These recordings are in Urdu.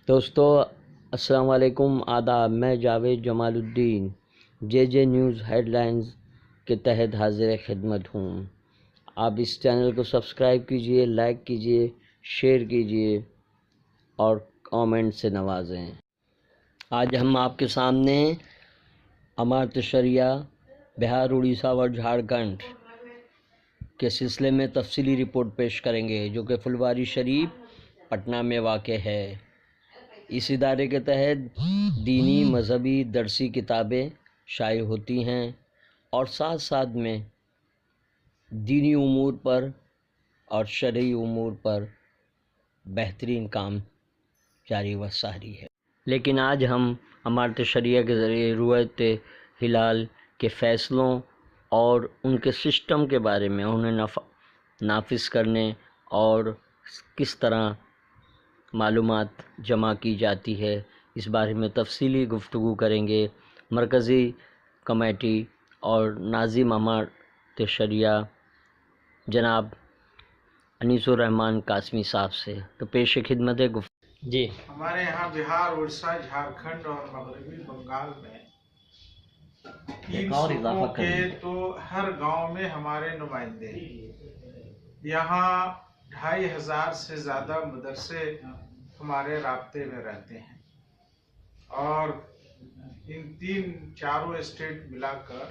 دوستو السلام علیکم، آداب۔ میں جاوید جمال الدین جے نیوز ہیڈ لائنز کے تحت حاضر خدمت ہوں۔ آپ اس چینل کو سبسکرائب کیجئے، لائک کیجئے، شیئر کیجئے اور کامنٹ سے نوازیں۔ آج ہم آپ کے سامنے امارت شریعہ بہار، اڑیسہ اور جھارکھنڈ کے سلسلے میں تفصیلی رپورٹ پیش کریں گے، جو کہ پھلواری شریف پٹنہ میں واقع ہے۔ اس ادارے کے تحت دینی، مذہبی، درسی کتابیں شائع ہوتی ہیں اور ساتھ ساتھ میں دینی امور پر اور شرعی امور پر بہترین کام جاری و ساری ہے۔ لیکن آج ہم امارت شریعہ کے ذریعے رؤیت ہلال کے فیصلوں اور ان کے سسٹم کے بارے میں، انہیں نافذ کرنے اور کس طرح معلومات جمع کی جاتی ہے، اس بارے میں تفصیلی گفتگو کریں گے مرکزی کمیٹی اور ناظم امارت شریعہ جناب انیس الرحمن قاسمی صاحب سے۔ تو پیش خدمت ہے جی۔ ہمارے یہاں بہار، اڑیسہ، جھارکھنڈ اور مغربی بنگال میں تین صوبوں کے تو ہر گاؤں میں ہمارے نمائندے ہیں۔ یہاں 2500 سے زیادہ مدرسے ہمارے رابطے میں رہتے ہیں اور ان چاروں اسٹیٹ ملا کر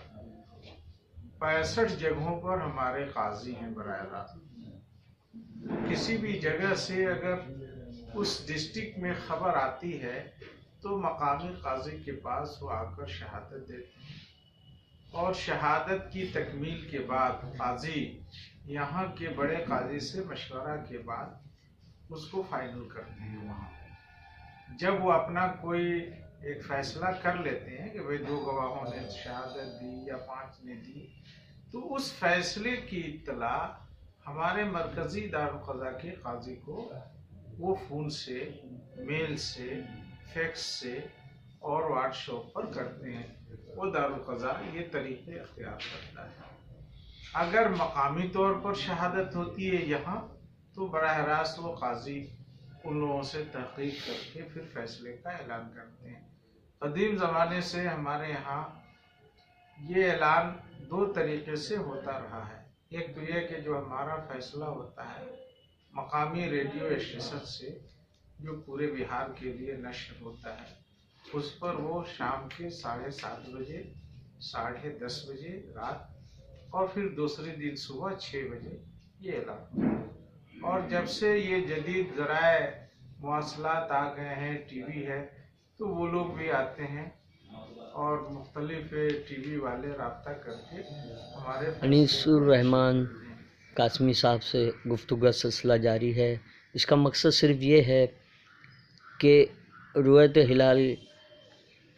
65 جگہوں پر ہمارے قاضی ہیں براہ راست۔ کسی بھی جگہ سے اگر اس ڈسٹرکٹ میں خبر آتی ہے تو مقامی قاضی کے پاس وہ آ کر شہادت دیتے ہیں اور شہادت کی تکمیل کے بعد قاضی یہاں کے بڑے قاضی سے مشورہ کے بعد اس کو فائنل کرتے ہیں۔ وہاں جب وہ اپنا کوئی ایک فیصلہ کر لیتے ہیں کہ بھئی 2 گواہوں نے شہادت دی یا 5 نے دی، تو اس فیصلے کی اطلاع ہمارے مرکزی دارالقضاء کے قاضی کو وہ فون سے، میل سے، فیکس سے اور واٹس ایپ پر کرتے ہیں۔ وہ دارالقضاء یہ طریقے اختیار کرتا ہے۔ اگر مقامی طور پر شہادت ہوتی ہے یہاں، تو براہ راست وہ قاضی ان لوگوں سے تحقیق کر کے پھر فیصلے کا اعلان کرتے ہیں۔ قدیم زمانے سے ہمارے یہاں یہ اعلان 2 طریقے سے ہوتا رہا ہے۔ ایک تو یہ کہ جو ہمارا فیصلہ ہوتا ہے مقامی ریڈیو اسٹیشن سے، جو پورے بہار کے لیے نشر ہوتا ہے، اس پر وہ شام کے 7:30 بجے، 10:30 بجے رات اور پھر دوسرے دن صبح 6 بجے یہ اعلان ہوتا ہے۔ اور جب سے یہ جدید ذرائع مواصلات آ گئے ہیں، ٹی وی ہے، تو وہ لوگ بھی آتے ہیں اور مختلف ٹی وی والے رابطہ کر کے ہمارے انیس الرحمن قاسمی صاحب سے گفتگو سلسلہ جاری ہے۔ اس کا مقصد صرف یہ ہے کہ رؤیت ہلال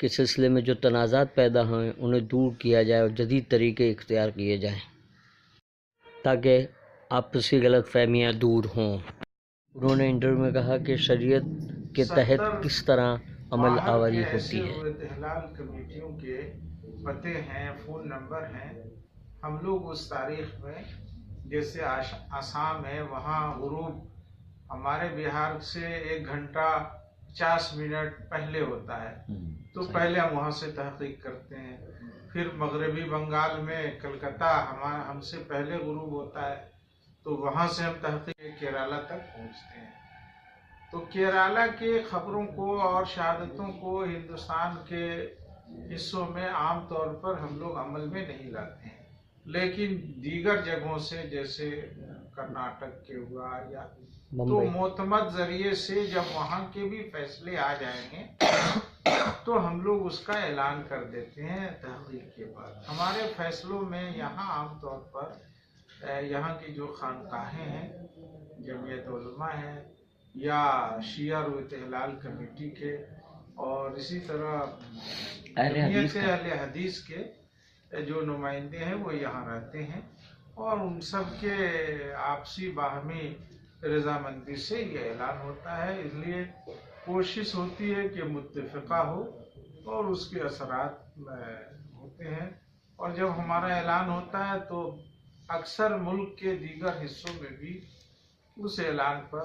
کے سلسلے میں جو تنازعات پیدا ہیں انہیں دور کیا جائے اور جدید طریقے اختیار کیے جائیں تاکہ آپسی غلط فہمیاں دور ہوں۔ انہوں نے انٹرویو میں کہا کہ شریعت کے تحت کس طرح عمل آوری ہوتی ہے۔ رؤیت ہلال کمیٹیوں کے پتے ہیں، فون نمبر ہیں۔ ہم لوگ اس تاریخ میں، جیسے آسام ہے، وہاں غروب ہمارے بہار سے 1 گھنٹہ 50 منٹ پہلے ہوتا ہے، تو پہلے ہم وہاں سے تحقیق کرتے ہیں۔ پھر مغربی بنگال میں کلکتہ ہم سے پہلے غروب ہوتا ہے، تو وہاں سے ہم تحقیق کیرالہ تک پہنچتے ہیں۔ تو کیرالہ کے خبروں کو اور شہادتوں کو ہندوستان کے حصوں میں عام طور پر ہم لوگ عمل میں نہیں لاتے ہیں، لیکن دیگر جگہوں سے جیسے کرناٹک کے ہوا یا تو معتمد ذریعے سے جب وہاں کے بھی فیصلے آ جائیں گے تو ہم لوگ اس کا اعلان کر دیتے ہیں تحقیق کے بعد۔ ہمارے فیصلوں میں یہاں عام طور پر یہاں کی جو خانقاہیں ہیں، جمعیت علماء ہیں یا شیعہ رؤیت ہلال کمیٹی کے، اور اسی طرح جمعیت اہل حدیث کے جو نمائندے ہیں وہ یہاں رہتے ہیں، اور ان سب کے آپسی باہمی رضامندی سے یہ اعلان ہوتا ہے۔ اس لیے کوشش ہوتی ہے کہ متفقہ ہو اور اس کے اثرات ہوتے ہیں، اور جب ہمارا اعلان ہوتا ہے تو اکثر ملک کے دیگر حصوں میں بھی اس اعلان پر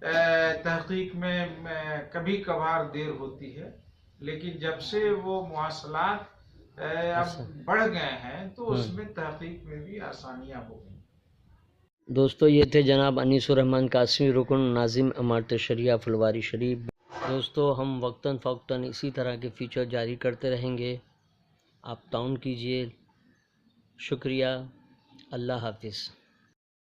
تحقیق میں کبھی کبھار دیر ہوتی ہے، لیکن جب سے وہ مواصلات اب بڑھ گئے ہیں تو اس میں تحقیق میں بھی آسانیاں ہو گئی۔ دوستو یہ تھے جناب انیس الرحمن قاسمی، رکن ناظم امارت شریعہ پھلواری شریف۔ دوستو ہم وقتاً فوقتاً اسی طرح کے فیچر جاری کرتے رہیں گے، آپ تعاون کیجئے۔ شکریہ، اللہ حافظ۔